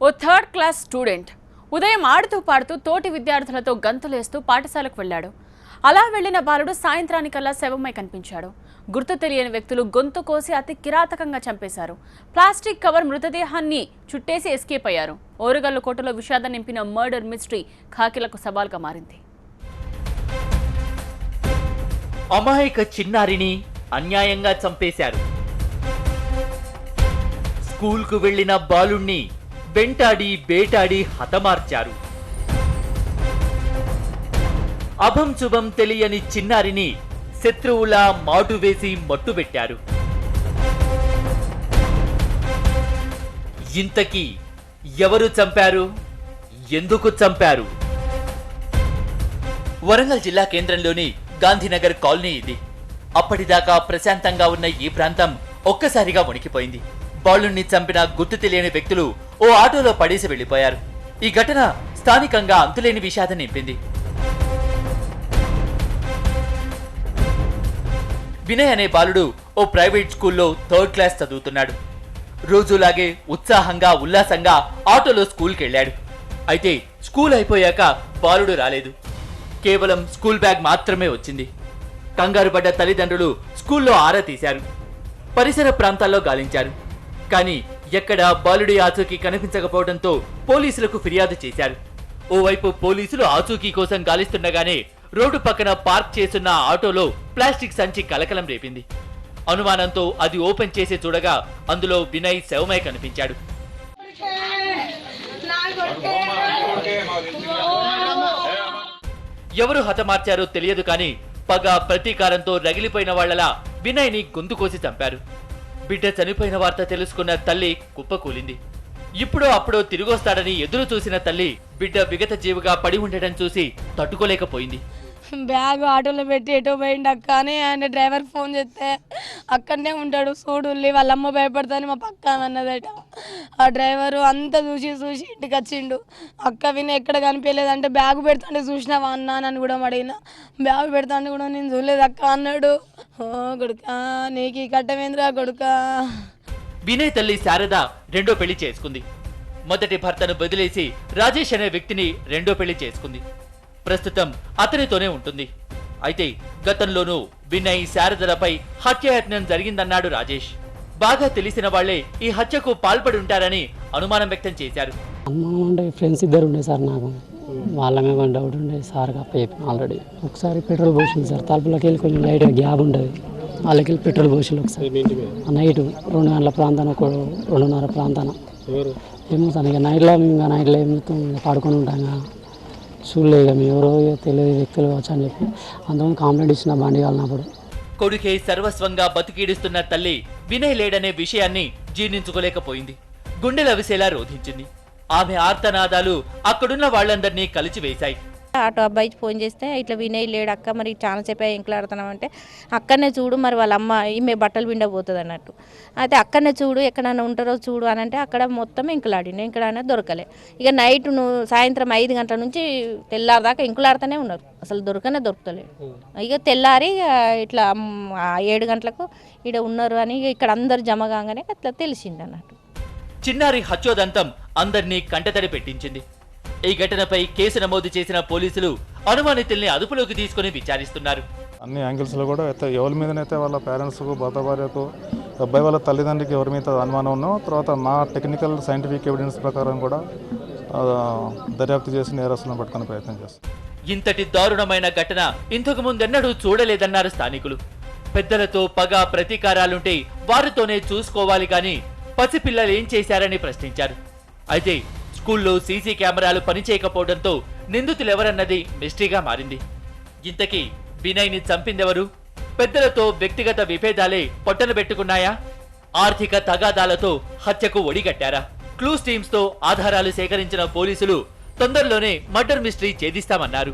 ఓ third class student ఉదయం ఆడుతూ పాడుతూ తోటి విద్యార్థులతో గంతులేస్తూ పాఠశాలకు వెళ్లాడు. అలా వెళ్లిన బాలుడు సాయంత్రానికల్లా శవమై కనిపించాడు. గుర్తు తెలియని వ్యక్తులు గొంతు కోసి అతి కిరాతకంగా చంపేశారు. ప్లాస్టిక్ కవర్ మృతదేహాన్ని చుట్టేసి ఎస్కేప్ అయ్యారు. ఓరుగల్లు కోటలో విషాదం నింపిన మర్డర్ మిస్టరీ ఖాకీలకు సవాల్గా మారింది. అమాయక చిన్నారిని అన్యాయంగా చంపేశారు. స్కూల్కు వెళ్లిన బాలుణ్ణి వెంటాడి బేటాడి హతమార్చారు. అభం శుభం తెలియని చిన్నారిని శత్రువులా మాటు వేసి మట్టుబెట్టారు. ఇంతకీ ఎవరు చంపారు? ఎందుకు చంపారు? వరంగల్ జిల్లా కేంద్రంలోని గాంధీనగర్ కాలనీ ఇది. అప్పటిదాకా ప్రశాంతంగా ఉన్న ఈ ప్రాంతం ఒక్కసారిగా వణికిపోయింది. బాలుణ్ణి చంపిన గుర్తు తెలియని వ్యక్తులు ఓ ఆటోలో పడేసి వెళ్లిపోయారు. ఈ ఘటన స్థానికంగా అంతులేని విషాదం నింపింది. వినయ్ అనే బాలుడు ఓ ప్రైవేట్ స్కూల్లో థర్డ్ క్లాస్ చదువుతున్నాడు. రోజులాగే ఉత్సాహంగా ఉల్లాసంగా ఆటోలో స్కూల్కి వెళ్ళాడు. అయితే స్కూల్ అయిపోయాక బాలుడు రాలేదు. కేవలం స్కూల్ బ్యాగ్ మాత్రమే వచ్చింది. కంగారు పడ్డ తల్లిదండ్రులు స్కూల్లో ఆరా తీశారు. పరిసర ప్రాంతాల్లో గాలించారు. కానీ ఎక్కడ బాలుడి ఆచూకీ కనిపించకపోవడంతో పోలీసులకు ఫిర్యాదు చేశారు. ఓవైపు పోలీసులు ఆచూకీ కోసం గాలిస్తుండగానే రోడ్డు పక్కన పార్క్ చేస్తున్న ఆటోలో ప్లాస్టిక్ సంచి కలకలం రేపింది. అనుమానంతో అది ఓపెన్ చేసి చూడగా అందులో వినయ్ శవమై కనిపించాడు. ఎవరు హతమార్చారో తెలియదు కానీ పగ ప్రతీకారంతో రగిలిపోయిన వాళ్లలా వినయ్ని గొంతు కోసి చంపారు. బిడ్డ చనిపోయిన వార్త తెలుసుకున్న తల్లి కుప్పకూలింది. ఇప్పుడో అప్పుడో తిరిగొస్తాడని ఎదురు చూసిన తల్లి బిడ్డ విగత జీవిగా పడి ఉండటం చూసి తట్టుకోలేకపోయింది. బ్యాగ్ ఆటోలో పెట్టి ఎటో పోయిండు అక్క అని ఆయన డ్రైవర్ ఫోన్ చేస్తే అక్కడనే ఉంటాడు చూడుల్లి వాళ్ళమ్మ భయపడతాని మా పక్క అన్నదట. ఆ డ్రైవరు అంతా చూసి ఇంటికి వచ్చిండు. అక్క విని ఎక్కడ కనిపించలేదంటే బ్యాగ్ పెడతాంటే చూసినావా అన్నా అని కూడా అడిగిన. బ్యాగ్ పెడతాంటే కూడా నేను చూడలేదు అక్క అన్నాడు. ఓ కొడుకా నీకు ఈ కట్టమేంద్రా కొడుకా. వినయ్ తల్లి శారద రెండో పెళ్లి చేసుకుంది. మొదటి భర్తను వదిలేసి రాజేష్ అనే వ్యక్తిని రెండో పెళ్లి చేసుకుంది. ప్రస్తుతం అతనితోనే ఉంటుంది. అయితే గతంలోనూ వినయ్ శారదలపై హత్యాయత్నం జరిగిందన్నాడు రాజేష్. బాగా తెలిసిన వాళ్లే ఈ హత్యకు పాల్పడి ఉంటారని అనుమానం వ్యక్తం చేశారు. ఫ్రెండ్స్ ఇద్దరు ఉండే సార్, నాకు వాళ్ళ మీద డౌట్ ఉండే సార్ చెప్పిన ఆల్రెడీ. ఒకసారి పెట్రోల్ పోసింది సార్, తలుపులోకి వెళ్ళి కొంచెం లైట్ గ్యాప్ ఉంటుంది, వాళ్ళకి వెళ్ళి పెట్రోల్ పోసింది ఒకసారి నైట్ 2 గంటల ప్రాంతాన 2:30 ప్రాంతాన ఏమో సార్. ఇక నైట్లో ఏమో పడుకొని ఉంటాం చూడలేదు మేము ఎవరో తెలియదు వ్యక్తులు కావచ్చు అని చెప్పి అంతమంది కాంప్లైంట్ ఇచ్చిన బండి కాలినప్పుడు. కొడుకే సర్వస్వంగా బతికీడుస్తున్న తల్లి వినయ్ లేడనే విషయాన్ని జీర్ణించుకోలేకపోయింది. గుండెల విసేలా రోధించింది. ఆమె ఆర్తనాదాలు అక్కడున్న వాళ్లందరినీ కలిచివేశాయి. ఆటో అబ్బాయికి ఫోన్ చేస్తే ఇట్లా వినయ్ లేడు అక్క, మరి చాలాసేపు ఎంకలాడుతున్నాం అంటే అక్కడనే చూడు, మరి వాళ్ళ అమ్మ ఈమె బట్టలు పిండబోతుంది అన్నట్టు. అయితే అక్కడనే చూడు ఎక్కడైనా ఉంటారో చూడు అని అంటే అక్కడ మొత్తం ఎంకలాడిండు. ఎంకలాడినా దొరకలే. ఇక నైట్ సాయంత్రం 5 గంటల నుంచి తెల్లారిదాకా ఎంకలాడుతూనే ఉన్నారు, అసలు దొరకలేదు. ఇక తెల్లారి ఇట్లా 7 గంటలకు ఇక్కడ ఉన్నారు అని ఇక్కడ అందరు జమ కాగానే అట్లా తెలిసింది అన్నట్టు. చిన్నారి హత్యోదంతం అందరినీ కంటతడి పెట్టించింది. ఈ ఘటనపై కేసు నమోదు చేసిన పోలీసులు అనుమానితుల్ని అదుపులోకి తీసుకుని విచారిస్తున్నారు. అన్ని యాంగిల్స్ లో కూడా ఎవరి మీదనైతే వాళ్ళ పేరెంట్స్ కు భర్త భార్యకు అబ్బాయి వాళ్ళ తల్లిదండ్రులకి ఎవరి మీద అనుమానం ఉన్నో తర్వాత మా టెక్నికల్ సైంటిఫిక్ ఎవిడెన్స్ ప్రకారం కూడా దర్యాప్తు చేసి నేరస్తులను పట్టుకునే ప్రయత్నం చేస్తాం. ఇంతటి దారుణమైన ఘటన ఇంతకు ముందెన్నడూ చూడలేదన్నారు స్థానికులు. పెద్దలతో పగ ప్రతీకారాలుంటే వారితోనే చూసుకోవాలి కానీ పసిపిల్లలు ఏం చేశారని ప్రశ్నించారు. అయితే స్కూల్లో సీసీ కెమెరాలు పనిచేయకపోవడంతో నిందితులెవరన్నది మిస్టరీగా మారింది. ఇంతకీ వినయ్ని చంపిందెవరు? పెద్దలతో వ్యక్తిగత విభేదాలే పొట్టలు పెట్టుకున్నాయా? ఆర్థిక తగాదాలతో హత్యకు ఒడిగట్టారా? క్లూస్ టీమ్స్ తో ఆధారాలు సేకరించిన పోలీసులు తొందరలోనే మర్డర్ మిస్టరీ ఛేదిస్తామన్నారు.